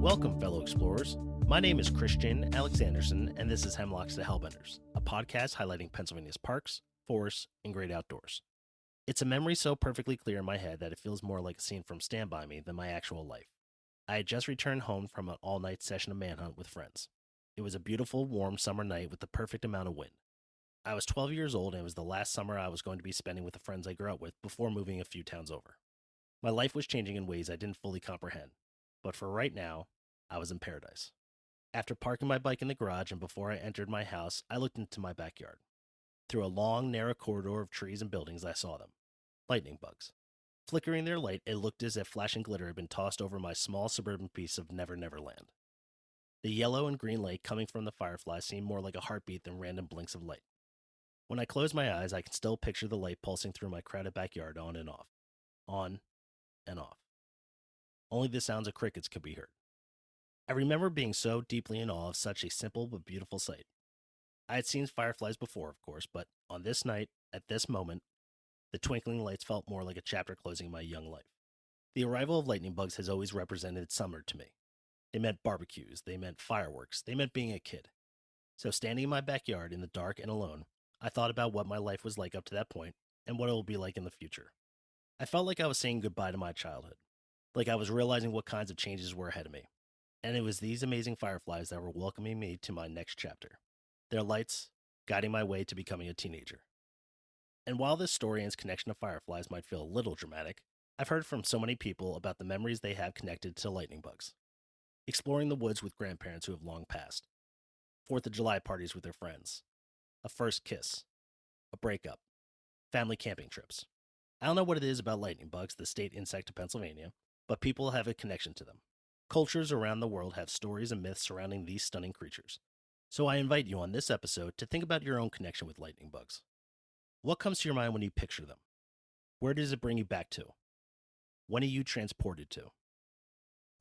Welcome, fellow explorers. My name is Christian Alexanderson, and this is Hemlocks to Hellbenders, a podcast highlighting Pennsylvania's parks, forests, and great outdoors. It's a memory so perfectly clear in my head that it feels more like a scene from Stand By Me than my actual life. I had just returned home from an all-night session of manhunt with friends. It was a beautiful, warm summer night with the perfect amount of wind. I was 12 years old, and it was the last summer I was going to be spending with the friends I grew up with before moving a few towns over. My life was changing in ways I didn't fully comprehend, but for right now, I was in paradise. After parking my bike in the garage and before I entered my house, I looked into my backyard. Through a long, narrow corridor of trees and buildings, I saw them. Lightning bugs. Flickering their light, it looked as if flashing glitter had been tossed over my small suburban piece of Never Never Land. The yellow and green light coming from the fireflies seemed more like a heartbeat than random blinks of light. When I close my eyes, I can still picture the light pulsing through my crowded backyard on and off. On and off. Only the sounds of crickets could be heard. I remember being so deeply in awe of such a simple but beautiful sight. I had seen fireflies before, of course, but on this night, at this moment, the twinkling lights felt more like a chapter closing my young life. The arrival of lightning bugs has always represented summer to me. They meant barbecues, they meant fireworks, they meant being a kid. So standing in my backyard in the dark and alone, I thought about what my life was like up to that point and what it will be like in the future. I felt like I was saying goodbye to my childhood, like I was realizing what kinds of changes were ahead of me. And it was these amazing fireflies that were welcoming me to my next chapter, their lights guiding my way to becoming a teenager. And while this story and its connection to fireflies might feel a little dramatic, I've heard from so many people about the memories they have connected to lightning bugs. Exploring the woods with grandparents who have long passed, 4th of July parties with their friends, a first kiss, a breakup, family camping trips. I don't know what it is about lightning bugs, the state insect of Pennsylvania, but people have a connection to them. Cultures around the world have stories and myths surrounding these stunning creatures. So I invite you on this episode to think about your own connection with lightning bugs. What comes to your mind when you picture them? Where does it bring you back to? When are you transported to?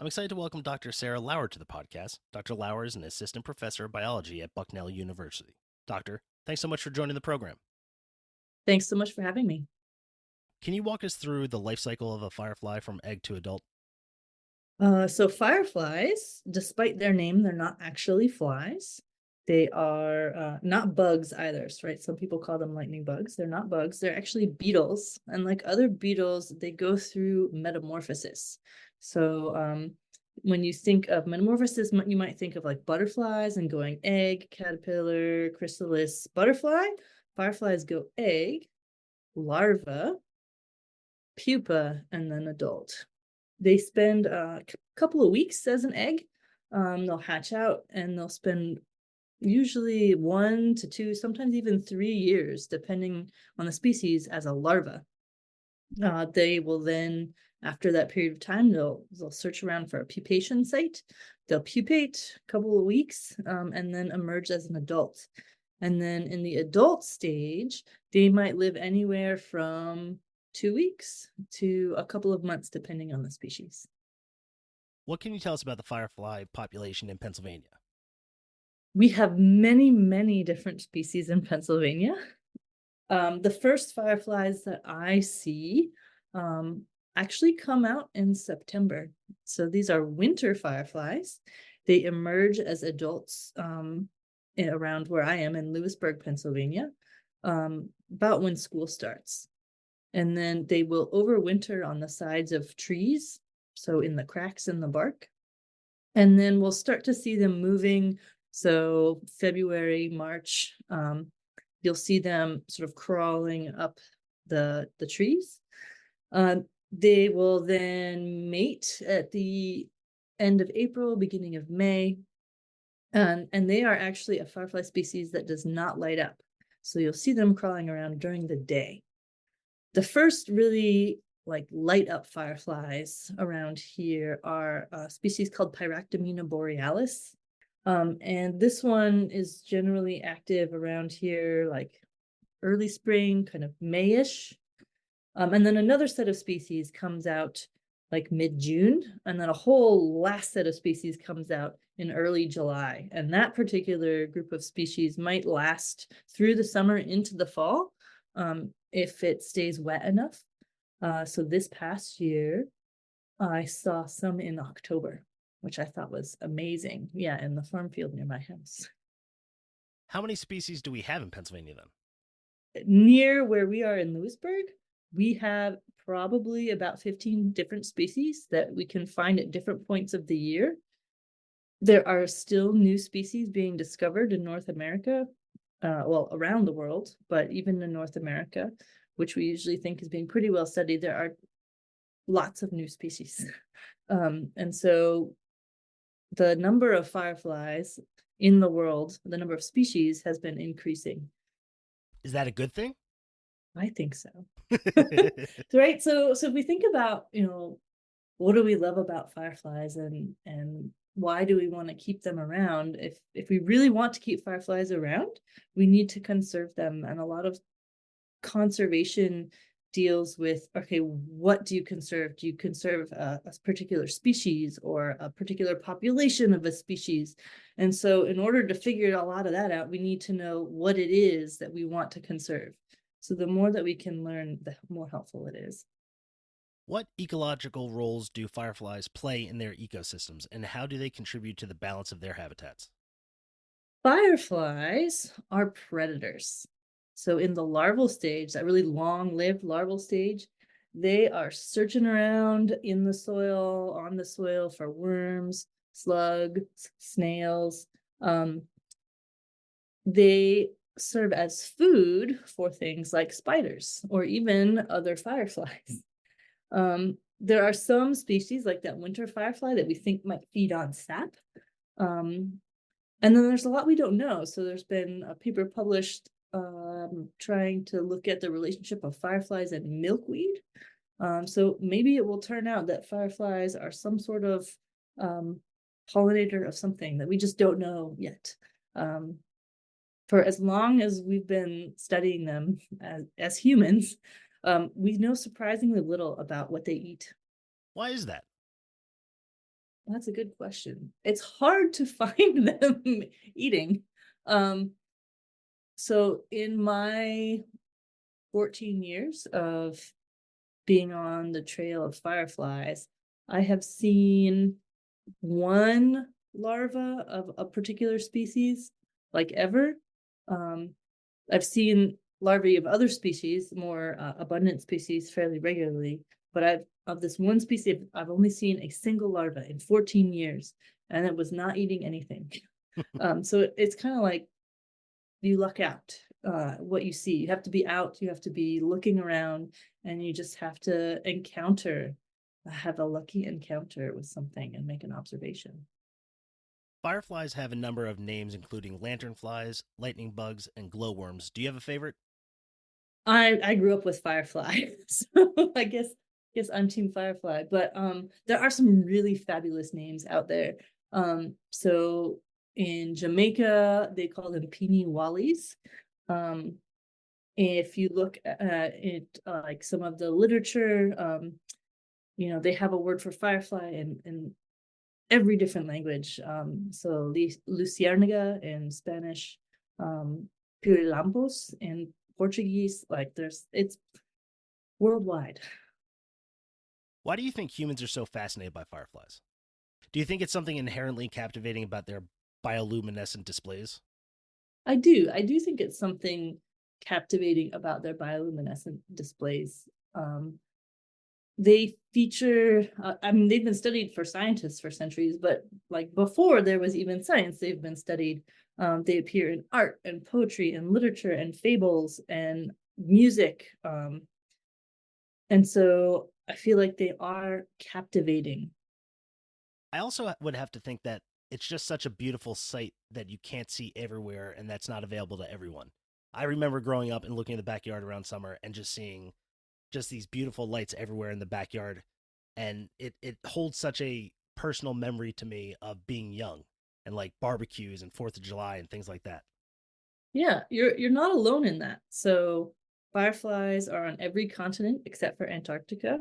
I'm excited to welcome Dr. Sarah Lauer to the podcast. Dr. Lauer is an assistant professor of biology at Bucknell University. Doctor, thanks so much for joining the program. Thanks so much for having me. Can you walk us through the life cycle of a firefly from egg to adult? So fireflies, despite their name, they're not actually flies. They are not bugs either, right? Some people call them lightning bugs. They're not bugs. They're actually beetles. And like other beetles, they go through metamorphosis. So when you think of metamorphosis, you might think of like butterflies and going egg, caterpillar, chrysalis, butterfly. Fireflies go egg, larva, pupa, and then adult. They spend a couple of weeks as an egg. They'll hatch out and they'll spend usually 1 to 2, sometimes even 3 years, depending on the species, as a larva. They will then, after that period of time, they'll search around for a pupation site. They'll pupate a couple of weeks and then emerge as an adult. And then in the adult stage, they might live anywhere from 2 weeks to a couple of months, depending on the species. What can you tell us about the firefly population in Pennsylvania? We have many, many different species in Pennsylvania. The first fireflies that I see actually come out in September. So these are winter fireflies. They emerge as adults around where I am in Lewisburg, Pennsylvania, about when school starts. And then they will overwinter on the sides of trees, so in the cracks in the bark. And then we'll start to see them moving. So February, March, you'll see them sort of crawling up the trees. They will then mate at the end of April, beginning of May. And they are actually a firefly species that does not light up. So you'll see them crawling around during the day. The first really like light up fireflies around here are a species called Pyractomina borealis. And this one is generally active around here like early spring, kind of Mayish. And then another set of species comes out like mid-June, and then a whole last set of species comes out in early July. And that particular group of species might last through the summer into the fall. If it stays wet enough. So this past year, I saw some in October. which I thought was amazing. Yeah, in the farm field near my house. How many species do we have in Pennsylvania then? Near where we are in Lewisburg, we have probably about 15 different species that we can find at different points of the year. There are still new species being discovered in North America, well, around the world, but even in North America, which we usually think is being pretty well studied, there are lots of new species. And so the number of fireflies in the world, the number of species has been increasing. Is that a good thing? I think so. Right. So if we think about, what do we love about fireflies and why do we want to keep them around? If we really want to keep fireflies around, we need to conserve them. And a lot of conservation deals with, okay, what do you conserve? Do you conserve a particular species or a particular population of a species? And so in order to figure a lot of that out, we need to know what it is that we want to conserve. So the more that we can learn, the more helpful it is. What ecological roles do fireflies play in their ecosystems, and how do they contribute to the balance of their habitats? Fireflies are predators. So in the larval stage, that really long-lived larval stage, they are searching around in the soil, on the soil for worms, slugs, snails. They serve as food for things like spiders or even other fireflies. There are some species like that winter firefly that we think might feed on sap. And then there's a lot we don't know. So there's been a paper published trying to look at the relationship of fireflies and milkweed. So maybe it will turn out that fireflies are some sort of pollinator of something that we just don't know yet. For as long as we've been studying them as humans, we know surprisingly little about what they eat. Why is that? That's a good question. It's hard to find them eating. So in my 14 years of being on the trail of fireflies, I have seen one larva of a particular species, like ever. I've seen larvae of other species, more abundant species, fairly regularly, but of this one species, I've only seen a single larva in 14 years, and it was not eating anything. So it's kind of like you luck out what you see. You have to be out, you have to be looking around, and you just have to have a lucky encounter with something and make an observation. Fireflies have a number of names, including lanternflies, lightning bugs, and glowworms. Do you have a favorite? I grew up with firefly, so I guess I'm team firefly. But there are some really fabulous names out there. So in Jamaica, they call them pini wallies. If you look at it, like some of the literature, they have a word for firefly in every different language. So luciérnaga in Spanish, pirilampos in Portuguese. Like it's worldwide. Why do you think humans are so fascinated by fireflies? Do you think it's something inherently captivating about their bioluminescent displays? I do think it's something captivating about their bioluminescent displays. They feature, they've been studied for scientists for centuries, but like before there was even science, they've been studied. They appear in art and poetry and literature and fables and music. And so I feel like they are captivating. I also would have to think that it's just such a beautiful sight that you can't see everywhere and that's not available to everyone. I remember growing up and looking at the backyard around summer and just seeing just these beautiful lights everywhere in the backyard. And it holds such a personal memory to me of being young and like barbecues and 4th of July and things like that. Yeah, you're not alone in that. So fireflies are on every continent except for Antarctica.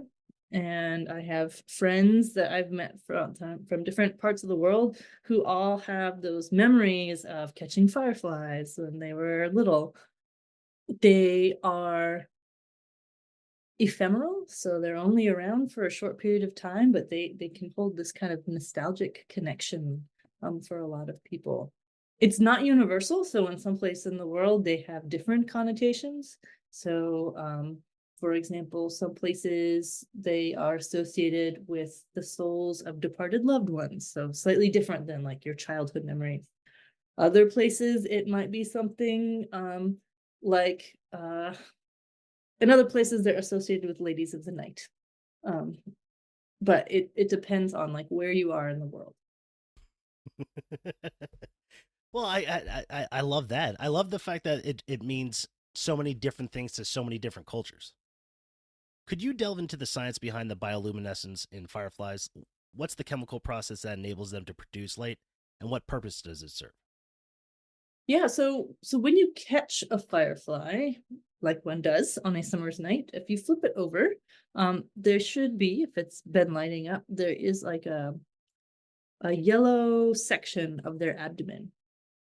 And I have friends that I've met from different parts of the world who all have those memories of catching fireflies when they were little. They are ephemeral, so they're only around for a short period of time, but they can hold this kind of nostalgic connection for a lot of people. It's not universal, so in some places in the world they have different connotations. So for example, some places they are associated with the souls of departed loved ones, so slightly different than like your childhood memories. Other places it might be something like in other places they're associated with ladies of the night. Um, but it depends on like where you are in the world. Well, I love that. I love the fact that it means so many different things to so many different cultures. Could you delve into the science behind the bioluminescence in fireflies? What's the chemical process that enables them to produce light, and what purpose does it serve? Yeah, so when you catch a firefly, like one does on a summer's night, if you flip it over, there should be, if it's been lighting up, there is like a yellow section of their abdomen.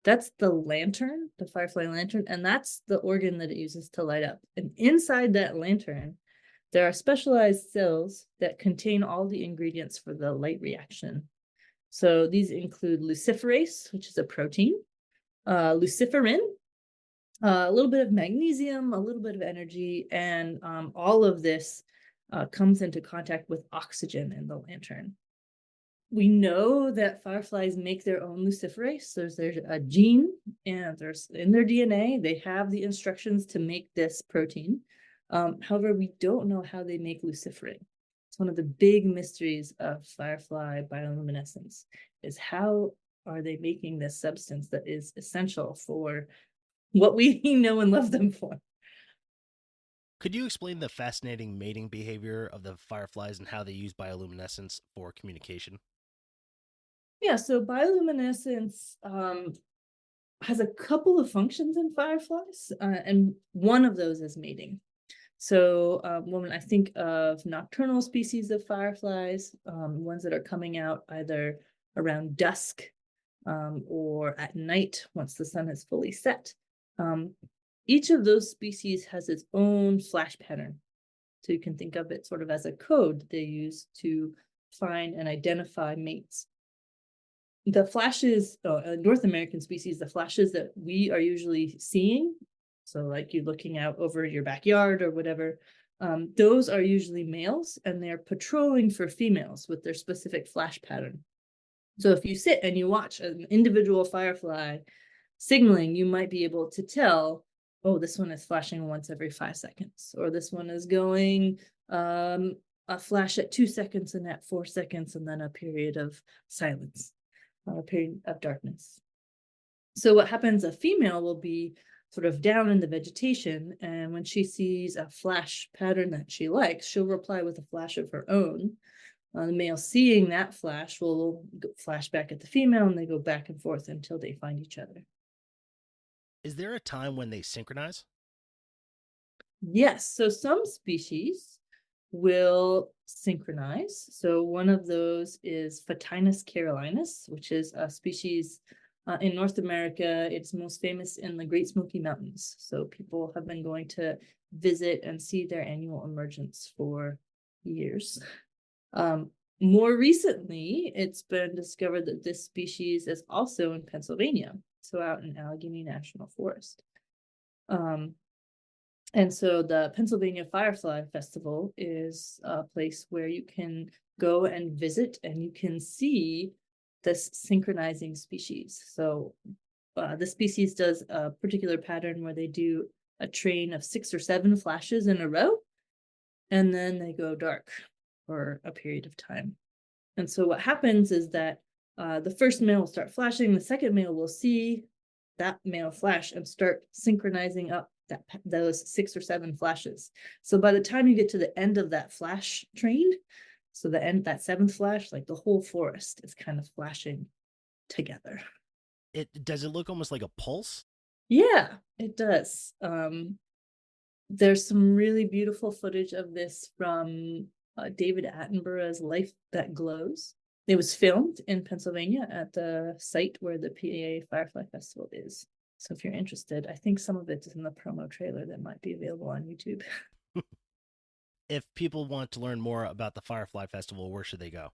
That's the lantern, the firefly lantern, and that's the organ that it uses to light up. And inside that lantern, there are specialized cells that contain all the ingredients for the light reaction. So these include luciferase, which is a protein, luciferin, a little bit of magnesium, a little bit of energy, and all of this comes into contact with oxygen in the lantern. We know that fireflies make their own luciferase. There's a gene, and there's in their DNA, they have the instructions to make this protein. However, we don't know how they make luciferin. It's one of the big mysteries of firefly bioluminescence, is how are they making this substance that is essential for what we know and love them for. Could you explain the fascinating mating behavior of the fireflies and how they use bioluminescence for communication? Yeah, so bioluminescence has a couple of functions in fireflies, and one of those is mating. So when I think of nocturnal species of fireflies, ones that are coming out either around dusk or at night once the sun has fully set, um, each of those species has its own flash pattern. So you can think of it sort of as a code they use to find and identify mates. The flashes, North American species, the flashes that we are usually seeing, so like you looking out over your backyard or whatever, those are usually males and they're patrolling for females with their specific flash pattern. So if you sit and you watch an individual firefly signaling, you might be able to tell, oh, this one is flashing once every 5 seconds, or this one is going a flash at 2 seconds and at 4 seconds, and then a period of silence, a period of darkness. So what happens, a female will be sort of down in the vegetation, and when she sees a flash pattern that she likes, she'll reply with a flash of her own. The male seeing that flash will flash back at the female, and they go back and forth until they find each other. Is there a time when they synchronize? Yes, so some species will synchronize. So one of those is Photinus carolinus, which is a species in North America. It's most famous in the Great Smoky Mountains. So people have been going to visit and see their annual emergence for years. More recently, it's been discovered that this species is also in Pennsylvania, so out in Allegheny National Forest. And so the Pennsylvania Firefly Festival is a place where you can go and visit and you can see this synchronizing species. So the species does a particular pattern where they do a train of 6 or 7 flashes in a row, and then they go dark for a period of time. And so what happens is that the first male will start flashing, the second male will see that male flash and start synchronizing up those 6 or 7 flashes. So by the time you get to the end of that flash train, so the end, that 7th flash, like the whole forest is kind of flashing together. It does it look almost like a pulse? Yeah, it does. There's some really beautiful footage of this from David Attenborough's Life That Glows. It was filmed in Pennsylvania at the site where the PA Firefly Festival is. So if you're interested, I think some of it is in the promo trailer that might be available on YouTube. If people want to learn more about the Firefly Festival, where should they go?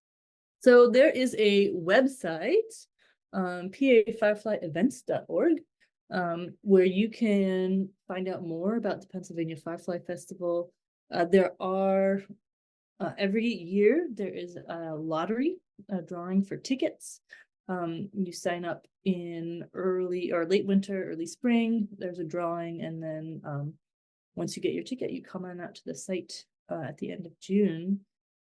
So there is a website, pafireflyevents.org, where you can find out more about the Pennsylvania Firefly Festival. There are every year there is a lottery, a drawing for tickets. You sign up in early or late winter, early spring. There's a drawing, and then once you get your ticket, you come on out to the site at the end of June.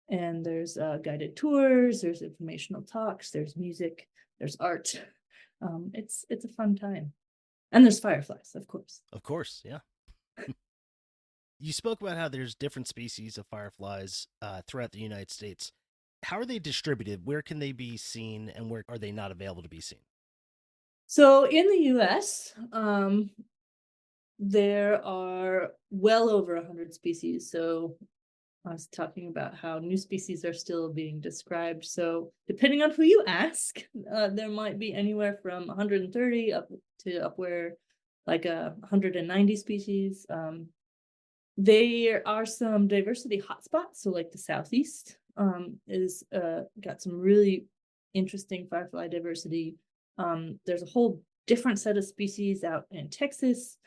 And there's guided tours, there's informational talks, there's music, there's art. It's a fun time. And there's fireflies, of course. Of course, yeah. You spoke about how there's different species of fireflies throughout the United States. How are they distributed? Where can they be seen, and where are they not available to be seen? So in the US, there are well over 100 species. So I was talking about how new species are still being described. So depending on who you ask, there might be anywhere from 130 up to upwhere like 190 species. There are some diversity hotspots. So like the Southeast is got some really interesting firefly diversity. There's a whole different set of species out in Texas.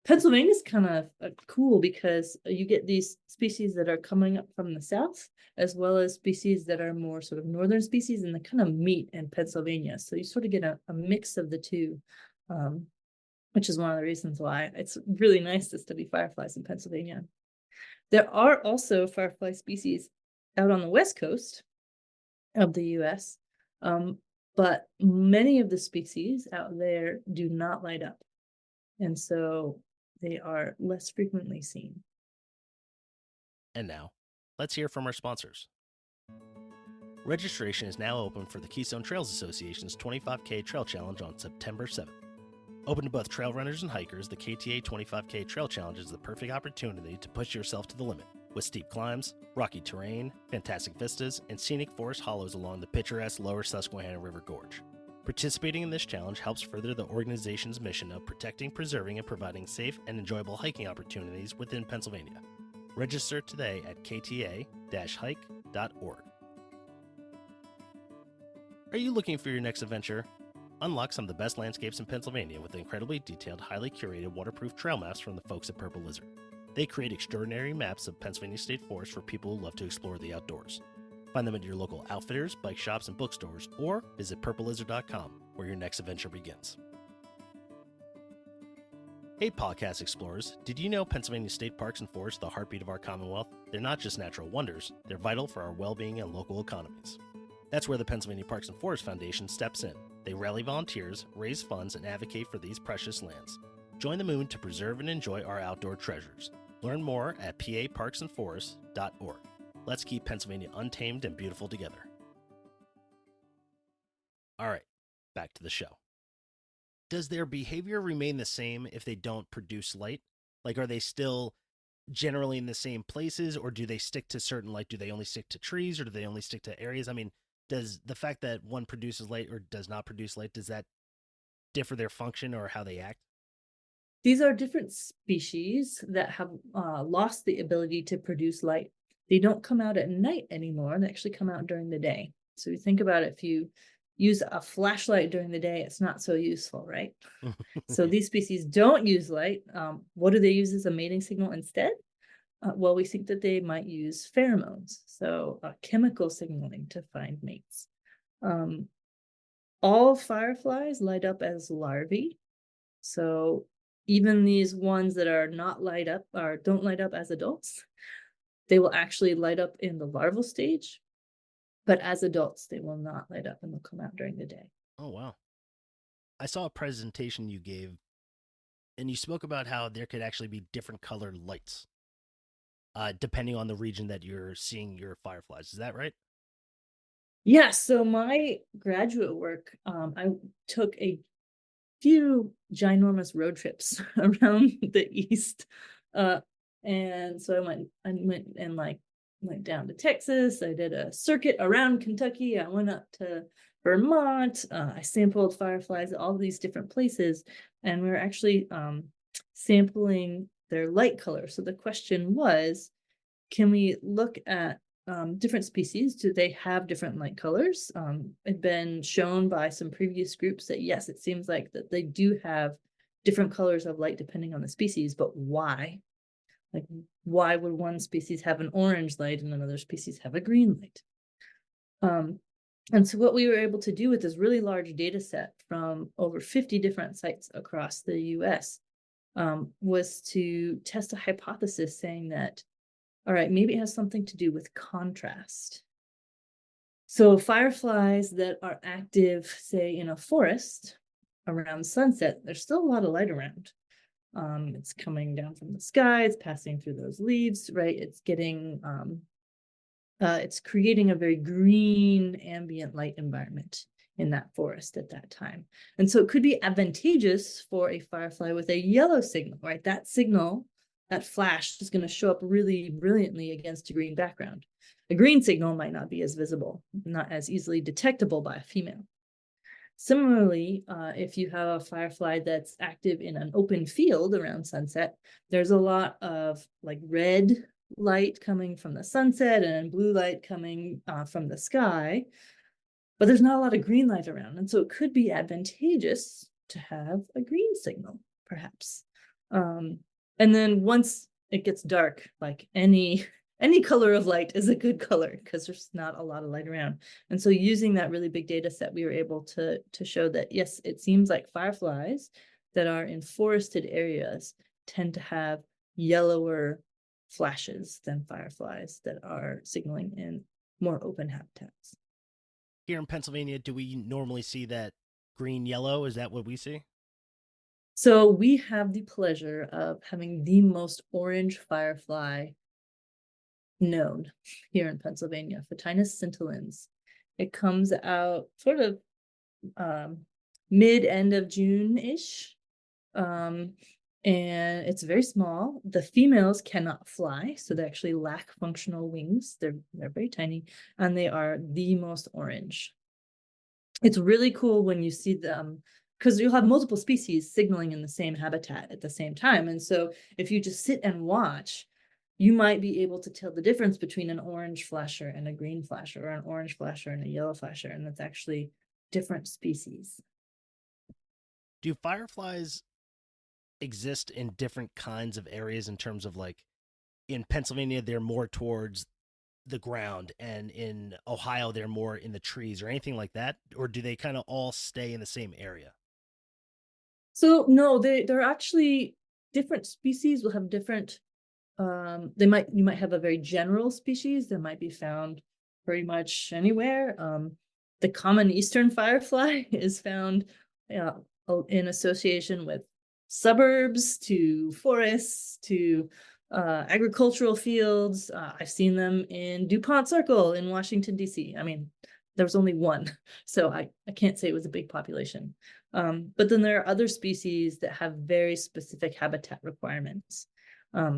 Pennsylvania is kind of cool because you get these species that are coming up from the south, as well as species that are more sort of northern species, and they kind of meet in Pennsylvania. So you sort of get a mix of the two, which is one of the reasons why it's really nice to study fireflies in Pennsylvania. There are also firefly species out on the west coast of the US, but many of the species out there do not light up. And so they are less frequently seen. And now, let's hear from our sponsors. Registration is now open for the Keystone Trails Association's 25K Trail Challenge on September 7th. Open to both trail runners and hikers, the KTA 25K Trail Challenge is the perfect opportunity to push yourself to the limit. With steep climbs, rocky terrain, fantastic vistas, and scenic forest hollows along the picturesque lower Susquehanna River Gorge. Participating in this challenge helps further the organization's mission of protecting, preserving, and providing safe and enjoyable hiking opportunities within Pennsylvania. Register today at kta-hike.org. Are you looking for your next adventure? Unlock some of the best landscapes in Pennsylvania with the incredibly detailed, highly curated, waterproof trail maps from the folks at Purple Lizard. They create extraordinary maps of Pennsylvania State Forest for people who love to explore the outdoors. Find them at your local outfitters, bike shops, and bookstores, or visit purplelizard.com, where your next adventure begins. Hey, podcast explorers, did you know Pennsylvania State Parks and Forests, the heartbeat of our Commonwealth? They're not just natural wonders, they're vital for our well-being and local economies. That's where the Pennsylvania Parks and Forests Foundation steps in. They rally volunteers, raise funds, and advocate for these precious lands. Join the movement to preserve and enjoy our outdoor treasures. Learn more at paparksandforests.org. Let's keep Pennsylvania untamed and beautiful together. All right, back to the show. Does their behavior remain the same if they don't produce light? Like, are they still generally in the same places, or do they stick to certain light? Do they only stick to trees, or do they only stick to areas? I mean, does the fact that one produces light or does not produce light, does that differ their function or how they act? These are different species that have lost the ability to produce light. They don't come out at night anymore. They actually come out during the day. So you think about it, if you use a flashlight during the day, it's not so useful, right? So these species don't use light. What do they use as a mating signal instead? Well, we think that they might use pheromones, so chemical signaling to find mates. All fireflies light up as larvae. So even these ones that are not light up or don't light up as adults, they will actually light up in the larval stage, but as adults, they will not light up and they'll come out during the day. Oh, wow. I saw a presentation you gave, and you spoke about how there could actually be different colored lights, depending on the region that you're seeing your fireflies. Is that right? Yeah, so my graduate work, I took a few ginormous road trips around the East. And so I went and went down to Texas. I did a circuit around Kentucky. I went up to Vermont. I sampled fireflies at all these different places. And we were actually sampling their light color. So the question was, can we look at different species? Do they have different light colors? It's been shown by some previous groups that yes, it seems like that they do have different colors of light depending on the species, but why? Like, why would one species have an orange light and another species have a green light? And so what we were able to do with this really large data set from over 50 different sites across the US was to test a hypothesis saying that, all right, maybe it has something to do with contrast. So fireflies that are active, say, in a forest around sunset, there's still a lot of light around. It's coming down from the sky, it's passing through those leaves, right? It's getting it's creating a very green ambient light environment in that forest at that time. And so it could be advantageous for a firefly with a yellow signal, right? That signal, that flash is going to show up really brilliantly against a green background. A green signal might not be as visible, not as easily detectable by a female. Similarly, if you have a firefly that's active in an open field around sunset, there's a lot of like red light coming from the sunset and blue light coming from the sky, but there's not a lot of green light around. And so it could be advantageous to have a green signal, perhaps. And then once it gets dark, like any color of light is a good color because there's not a lot of light around. And so using that really big data set, we were able to show that, yes, it seems like fireflies that are in forested areas tend to have yellower flashes than fireflies that are signaling in more open habitats. Here in Pennsylvania, do we normally see that green yellow? Is that what we see? So we have the pleasure of having the most orange firefly known here in Pennsylvania, Photinus scintillans. It comes out sort of mid-end of June-ish. And it's very small. The females cannot fly, so they actually lack functional wings. They're very tiny, and they are the most orange. It's really cool when you see them because you'll have multiple species signaling in the same habitat at the same time. And so if you just sit and watch, you might be able to tell the difference between an orange flasher and a green flasher, or an orange flasher and a yellow flasher, and that's actually different species. Do fireflies exist in different kinds of areas in terms of like in Pennsylvania, they're more towards the ground, and in Ohio, they're more in the trees or anything like that? Or do they kind of all stay in the same area? So no, they're actually different species will have different you might have a very general species that might be found pretty much anywhere. The common eastern firefly is found in association with suburbs to forests to agricultural fields. I've seen them in DuPont Circle in Washington, D.C. I mean, there was only one, so I can't say it was a big population. But then there are other species that have very specific habitat requirements.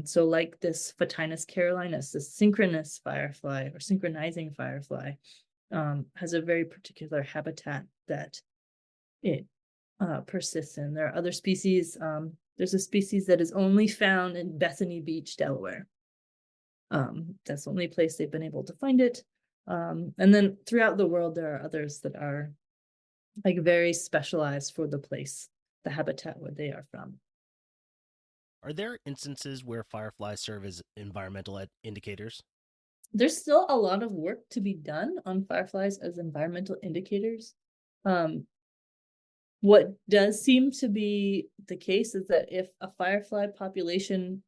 So like this Photinus carolinus, this synchronous firefly or synchronizing firefly, has a very particular habitat that it persists in. There are other species. There's a species that is only found in Bethany Beach, Delaware. That's the only place they've been able to find it. And then throughout the world, there are others that are like very specialized for the place, the habitat where they are from. Are there instances where fireflies serve as environmental indicators? There's still a lot of work to be done on fireflies as environmental indicators. What does seem to be the case is that if a firefly population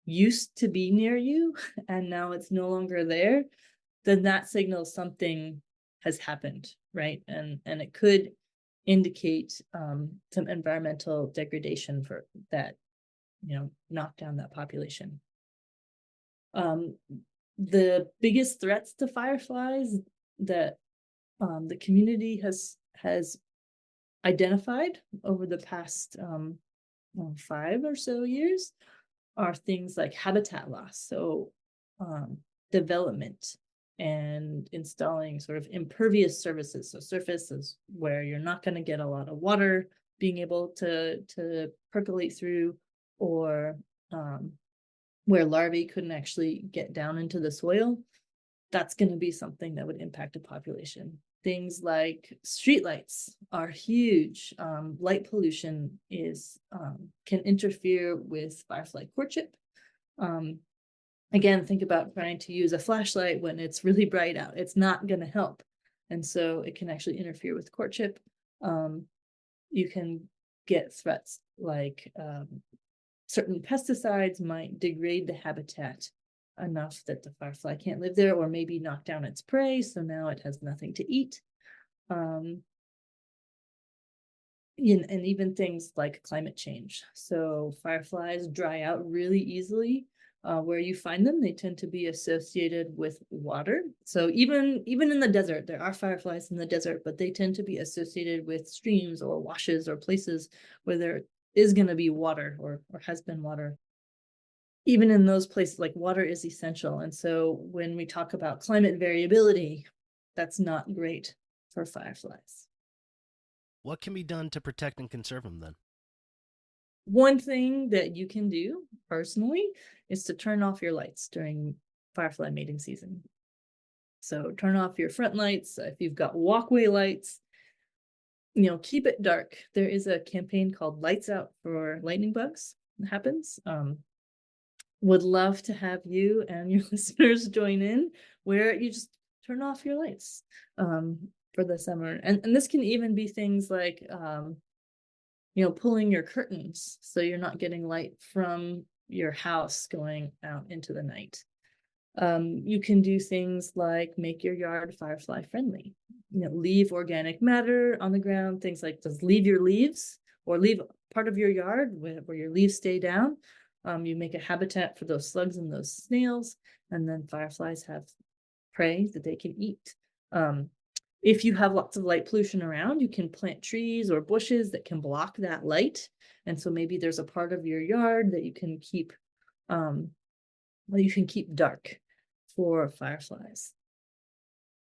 used to be near you and now it's no longer there, then that signals something has happened, right? And it could indicate some environmental degradation for that, knock down that population. The biggest threats to fireflies that the community has identified over the past 5 or so years are things like habitat loss, so development and installing sort of impervious surfaces, so surfaces where you're not going to get a lot of water being able to percolate through, or where larvae couldn't actually get down into the soil, that's going to be something that would impact a population. Things like streetlights are huge. Light pollution can interfere with firefly courtship. Again, think about trying to use a flashlight when it's really bright out. It's not going to help. And so it can actually interfere with courtship. You can get threats like certain pesticides might degrade the habitat enough that the firefly can't live there, or maybe knock down its prey, so now it has nothing to eat. And even things like climate change. So fireflies dry out really easily. Where you find them, they tend to be associated with water. So even in the desert, there are fireflies in the desert, but they tend to be associated with streams or washes or places where there is going to be water or has been water. Even in those places, like, water is essential. And so when we talk about climate variability, that's not great for fireflies. What can be done to protect and conserve them then? One thing that you can do personally is to turn off your lights during firefly mating season. So turn off your front lights. If you've got walkway lights, keep it dark. There is a campaign called Lights Out for Lightning Bugs that happens. Would love to have you and your listeners join in, where you just turn off your lights for the summer. And this can even be things like pulling your curtains so you're not getting light from your house going out into the night. You can do things like make your yard firefly friendly. Leave organic matter on the ground, things like just leave your leaves, or leave part of your yard where your leaves stay down. You make a habitat for those slugs and those snails, and then fireflies have prey that they can eat. If you have lots of light pollution around, you can plant trees or bushes that can block that light. And so maybe there's a part of your yard that you can keep dark for fireflies.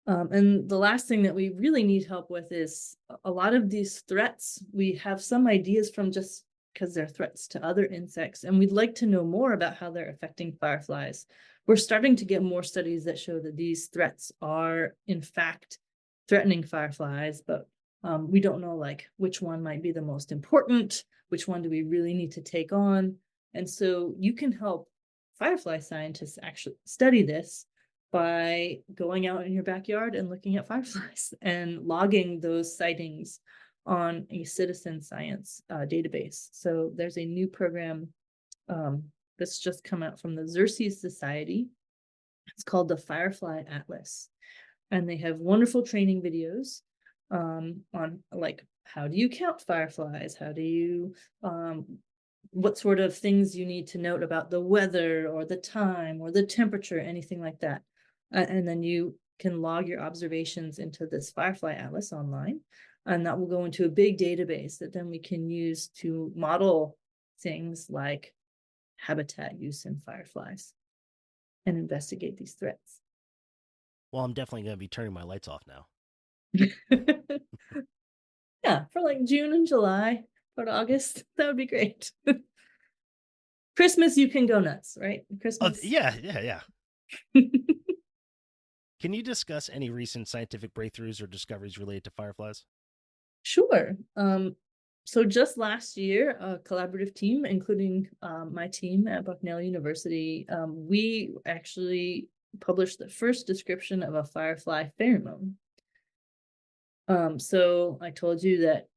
And the last thing that we really need help with is a lot of these threats. We have some ideas from just because they're threats to other insects, and we'd like to know more about how they're affecting fireflies. We're starting to get more studies that show that these threats are, in fact, threatening fireflies, but we don't know which one might be the most important, which one do we really need to take on. And so you can help firefly scientists actually study this by going out in your backyard and looking at fireflies and logging those sightings on a citizen science database. So there's a new program that's just come out from the Xerces Society. It's called the Firefly Atlas. And they have wonderful training videos on how do you count fireflies? How do you, what sort of things you need to note about the weather or the time or the temperature, anything like that. And then you can log your observations into this Firefly Atlas online. And that will go into a big database that then we can use to model things like habitat use in fireflies and investigate these threats. Well, I'm definitely going to be turning my lights off now. Yeah, for June and July, or August, that would be great. Christmas, you can go nuts, right? Christmas. Oh, yeah. Can you discuss any recent scientific breakthroughs or discoveries related to fireflies? Sure. So just last year, a collaborative team, including my team at Bucknell University, we actually published the first description of a firefly pheromone. So I told you that,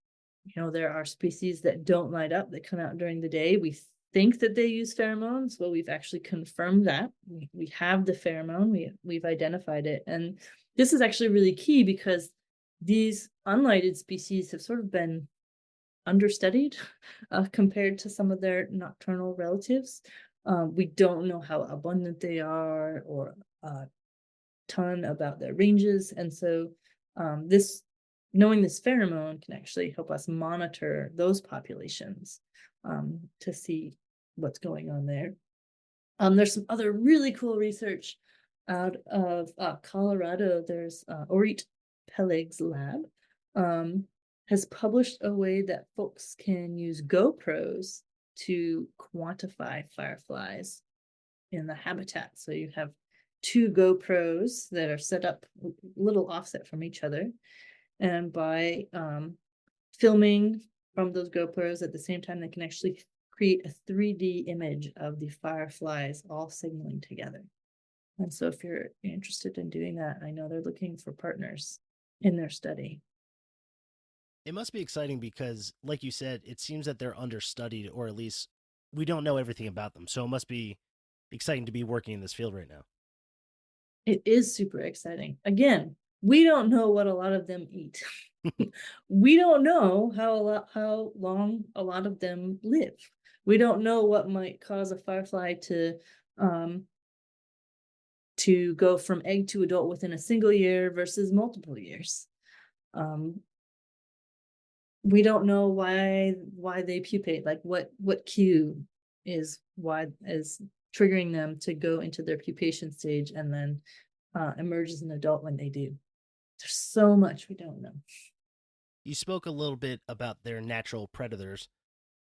there are species that don't light up, that come out during the day. We think that they use pheromones. Well, we've actually confirmed that. We have the pheromone, we've identified it. And this is actually really key because these unlighted species have sort of been understudied compared to some of their nocturnal relatives. We don't know how abundant they are or a ton about their ranges. And so knowing this pheromone can actually help us monitor those populations to see what's going on there. There's some other really cool research out of Colorado. There's Orit Peleg's lab has published a way that folks can use GoPros to quantify fireflies in the habitat. So you have two GoPros that are set up a little offset from each other. And by filming from those GoPros at the same time, they can actually create a 3D image of the fireflies all signaling together. And so if you're interested in doing that, I know they're looking for partners in their study. It must be exciting because, like you said, it seems that they're understudied, or at least we don't know everything about them. So it must be exciting to be working in this field right now. It is super exciting. Again, we don't know what a lot of them eat. We don't know how long a lot of them live. We don't know what might cause a firefly to go from egg to adult within a single year versus multiple years. We don't know why they pupate, like what cue is triggering them to go into their pupation stage and then emerge as an adult when they do. There's so much we don't know. You spoke a little bit about their natural predators.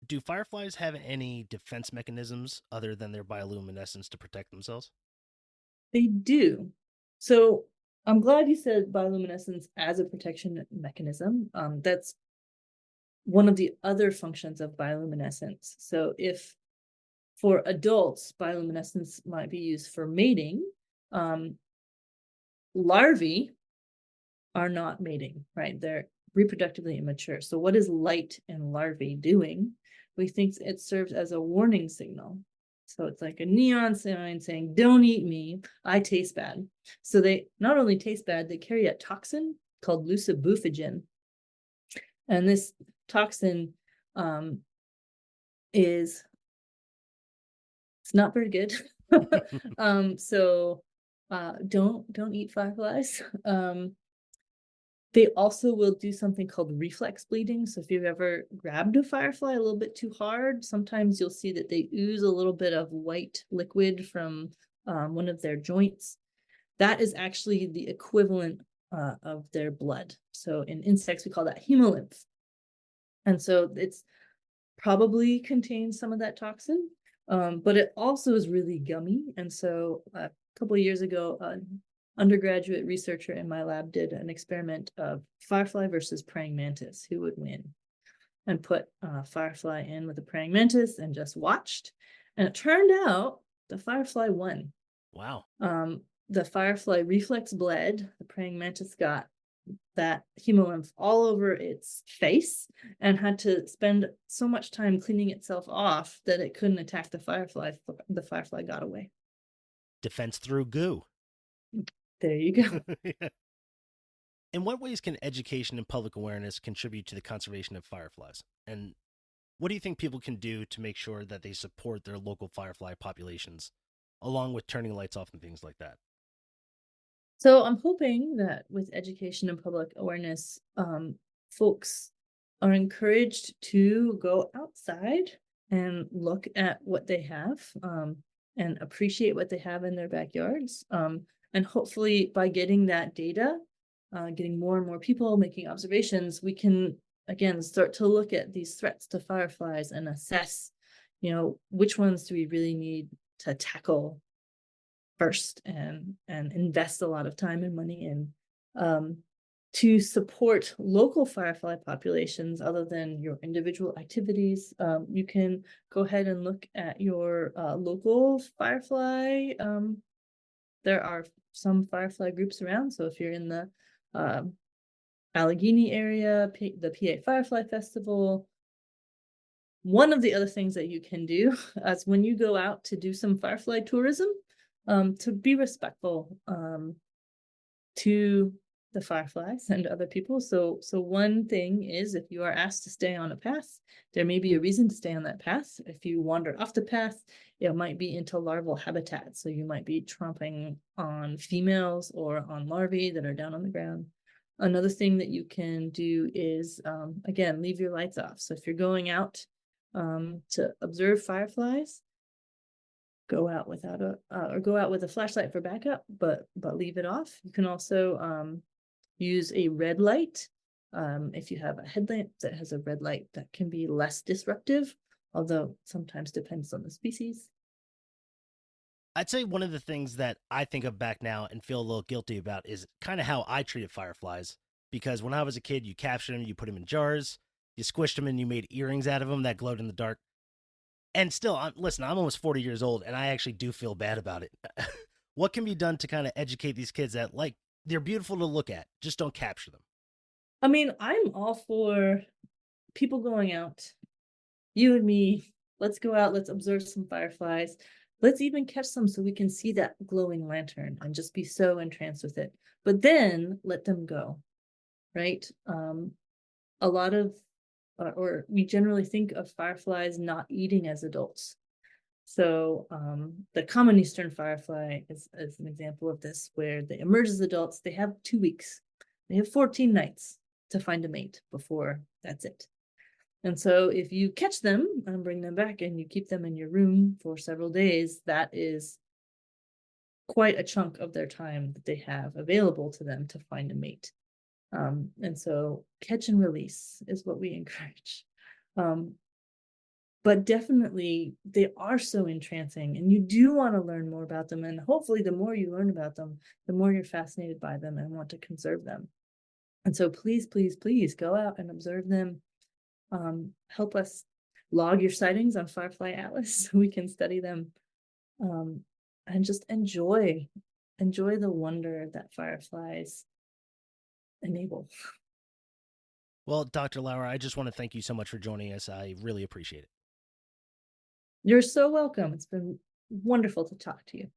Do fireflies have any defense mechanisms other than their bioluminescence to protect themselves? They do. So I'm glad you said bioluminescence as a protection mechanism. That's one of the other functions of bioluminescence. So if for adults, bioluminescence might be used for mating, larvae are not mating, right? They're reproductively immature. So what is light and larvae doing? We think it serves as a warning signal. So it's like a neon sign saying, don't eat me, I taste bad. So they not only taste bad, they carry a toxin called lucibuphigin. And this toxin it's not very good. So don't eat fireflies. They also will do something called reflex bleeding. So if you've ever grabbed a firefly a little bit too hard, sometimes you'll see that they ooze a little bit of white liquid from one of their joints. That is actually the equivalent of their blood. So in insects, we call that hemolymph. And so it's probably contains some of that toxin, but it also is really gummy. And so a couple of years ago, undergraduate researcher in my lab did an experiment of firefly versus praying mantis, who would win, and put a firefly in with a praying mantis and just watched. And it turned out the firefly won. Wow. The firefly reflex bled, the praying mantis got that hemolymph all over its face and had to spend so much time cleaning itself off that it couldn't attack the firefly. The firefly got away. Defense through goo. There you go. Yeah. In what ways can education and public awareness contribute to the conservation of fireflies? And what do you think people can do to make sure that they support their local firefly populations, along with turning lights off and things like that? So I'm hoping that with education and public awareness, folks are encouraged to go outside and look at what they have and appreciate what they have in their backyards. And hopefully by getting that data, getting more and more people making observations, we can, again, start to look at these threats to fireflies and assess, which ones do we really need to tackle first and invest a lot of time and money in to support local firefly populations other than your individual activities. You can go ahead and look at your local firefly. There are some firefly groups around. So if you're in the Allegheny area, the PA Firefly Festival, one of the other things that you can do is when you go out to do some firefly tourism, to be respectful to the fireflies and other people. So one thing is, if you are asked to stay on a path, there may be a reason to stay on that path. If you wander off the path, it might be into larval habitat. So you might be tromping on females or on larvae that are down on the ground. Another thing that you can do is, again, leave your lights off. So if you're going out to observe fireflies, go out without or go out with a flashlight for backup, but leave it off. You can also use a red light. If you have a headlamp that has a red light, that can be less disruptive. although sometimes depends on the species. I'd say one of the things that I think of back now and feel a little guilty about is kind of how I treated fireflies. Because when I was a kid, you captured them, you put them in jars, you squished them, and you made earrings out of them that glowed in the dark. And still, listen, I'm almost 40 years old, and I actually do feel bad about it. What can be done to kind of educate these kids that, like, they're beautiful to look at, just don't capture them? I mean, I'm all for people going out, you and me, let's go out, let's observe some fireflies. Let's even catch some so we can see that glowing lantern and just be so entranced with it. But then let them go, right? A lot of, or we generally think of fireflies not eating as adults. So the common eastern firefly is an example of this, where they emerge as adults. They have 2 weeks. They have 14 nights to find a mate before that's it. And so if you catch them and bring them back and you keep them in your room for several days, that is quite a chunk of their time that they have available to them to find a mate. And so catch and release is what we encourage. But definitely they are so entrancing, and you do want to learn more about them. And hopefully the more you learn about them, the more you're fascinated by them and want to conserve them. And so please, please, please go out and observe them. Help us log your sightings on Firefly Atlas so we can study them, and just enjoy the wonder that fireflies enable. Well, Dr. Lauer, I just want to thank you so much for joining us. I really appreciate it. You're so welcome. It's been wonderful to talk to you.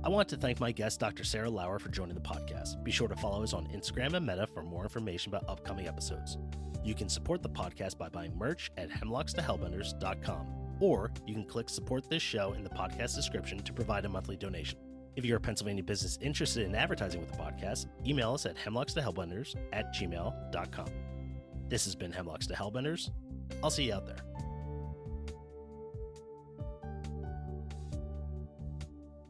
I want to thank my guest, Dr. Sarah Lauer, for joining the podcast. Be sure to follow us on Instagram and Meta for more information about upcoming episodes. You can support the podcast by buying merch at hemlockstohellbenders.com, or you can click support this show in the podcast description to provide a monthly donation. If you're a Pennsylvania business interested in advertising with the podcast, email us at hemlockstohellbenders@gmail.com. This has been Hemlocks to Hellbenders. I'll see you out there.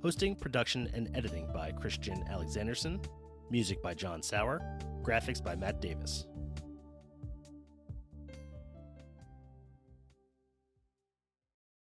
Hosting, production, and editing by Christian Alexanderson. Music by John Sauer. Graphics by Matt Davis.